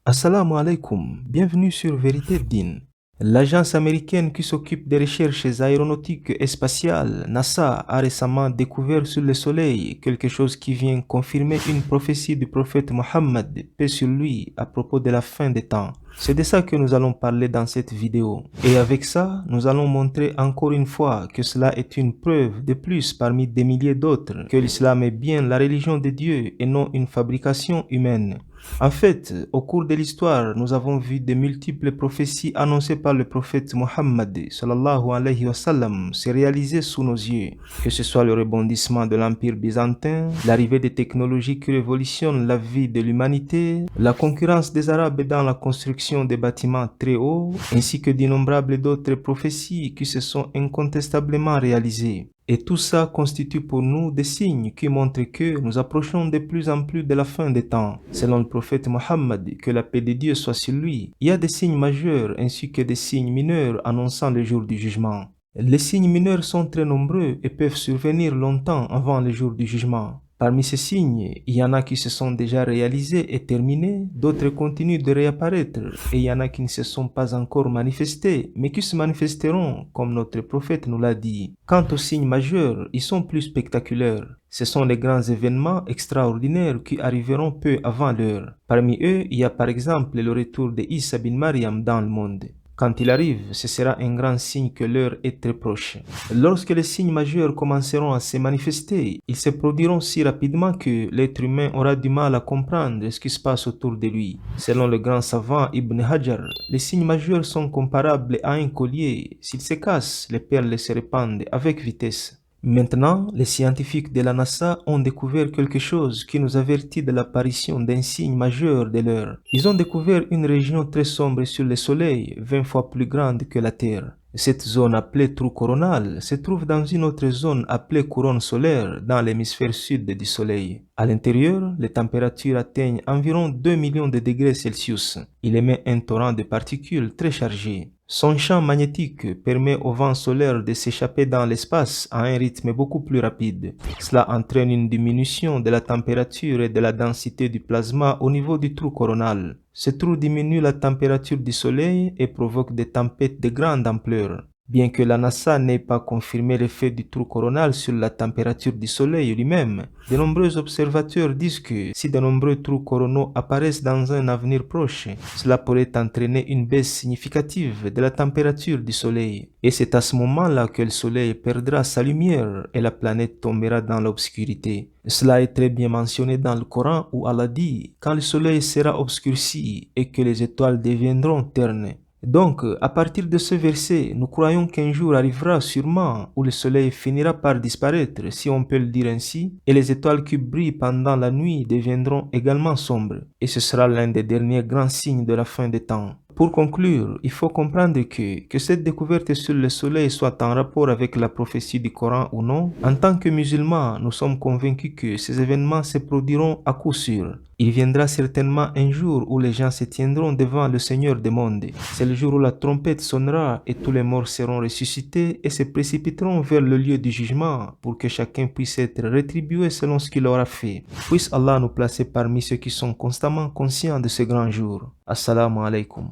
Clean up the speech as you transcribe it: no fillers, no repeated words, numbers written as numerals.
Assalamu alaikum, bienvenue sur Vérité Din. L'agence américaine qui s'occupe des recherches aéronautiques et spatiales, NASA, a récemment découvert sur le Soleil quelque chose qui vient confirmer une prophétie du prophète Mohammed, paix sur lui, à propos de la fin des temps. C'est de ça que nous allons parler dans cette vidéo. Et avec ça, nous allons montrer encore une fois que cela est une preuve de plus parmi des milliers d'autres, que l'islam est bien la religion de Dieu et non une fabrication humaine. En fait, au cours de l'histoire, nous avons vu de multiples prophéties annoncées par le prophète Mohammed sallallahu alayhi wa sallam se réaliser sous nos yeux. Que ce soit le rebondissement de l'Empire byzantin, l'arrivée des technologies qui révolutionnent la vie de l'humanité, la concurrence des Arabes dans la construction des bâtiments très hauts, ainsi que d'innombrables d'autres prophéties qui se sont incontestablement réalisées. Et tout ça constitue pour nous des signes qui montrent que nous approchons de plus en plus de la fin des temps. Selon le prophète Mohammed, que la paix de Dieu soit sur lui, il y a des signes majeurs ainsi que des signes mineurs annonçant le jour du jugement. Les signes mineurs sont très nombreux et peuvent survenir longtemps avant le jour du jugement. Parmi ces signes, il y en a qui se sont déjà réalisés et terminés, d'autres continuent de réapparaître, et il y en a qui ne se sont pas encore manifestés, mais qui se manifesteront, comme notre prophète nous l'a dit. Quant aux signes majeurs, ils sont plus spectaculaires. Ce sont les grands événements extraordinaires qui arriveront peu avant l'heure. Parmi eux, il y a par exemple le retour de Isa bin Maryam dans le monde. Quand il arrive, ce sera un grand signe que l'heure est très proche. Lorsque les signes majeurs commenceront à se manifester, ils se produiront si rapidement que l'être humain aura du mal à comprendre ce qui se passe autour de lui. Selon le grand savant Ibn Hajar, les signes majeurs sont comparables à un collier. S'il se casse, les perles se répandent avec vitesse. Maintenant, les scientifiques de la NASA ont découvert quelque chose qui nous avertit de l'apparition d'un signe majeur de l'heure. Ils ont découvert une région très sombre sur le Soleil, 20 fois plus grande que la Terre. Cette zone appelée trou coronal se trouve dans une autre zone appelée couronne solaire dans l'hémisphère sud du Soleil. À l'intérieur, les températures atteignent environ 2 millions de degrés Celsius. Il émet un torrent de particules très chargées. Son champ magnétique permet au vent solaire de s'échapper dans l'espace à un rythme beaucoup plus rapide. Cela entraîne une diminution de la température et de la densité du plasma au niveau du trou coronal. Ce trou diminue la température du Soleil et provoque des tempêtes de grande ampleur. Bien que la NASA n'ait pas confirmé l'effet du trou coronal sur la température du Soleil lui-même, de nombreux observateurs disent que si de nombreux trous coronaux apparaissent dans un avenir proche, cela pourrait entraîner une baisse significative de la température du Soleil. Et c'est à ce moment-là que le Soleil perdra sa lumière et la planète tombera dans l'obscurité. Cela est très bien mentionné dans le Coran où Allah dit « Quand le Soleil sera obscurci et que les étoiles deviendront ternes ». Donc, à partir de ce verset, nous croyons qu'un jour arrivera sûrement où le soleil finira par disparaître, si on peut le dire ainsi, et les étoiles qui brillent pendant la nuit deviendront également sombres. Et ce sera l'un des derniers grands signes de la fin des temps. Pour conclure, il faut comprendre que cette découverte sur le soleil soit en rapport avec la prophétie du Coran ou non, en tant que musulmans, nous sommes convaincus que ces événements se produiront à coup sûr. Il viendra certainement un jour où les gens se tiendront devant le Seigneur des mondes. C'est le jour où la trompette sonnera et tous les morts seront ressuscités et se précipiteront vers le lieu du jugement pour que chacun puisse être rétribué selon ce qu'il aura fait. Puisse Allah nous placer parmi ceux qui sont constamment conscients de ce grand jour. Assalamu alaikum.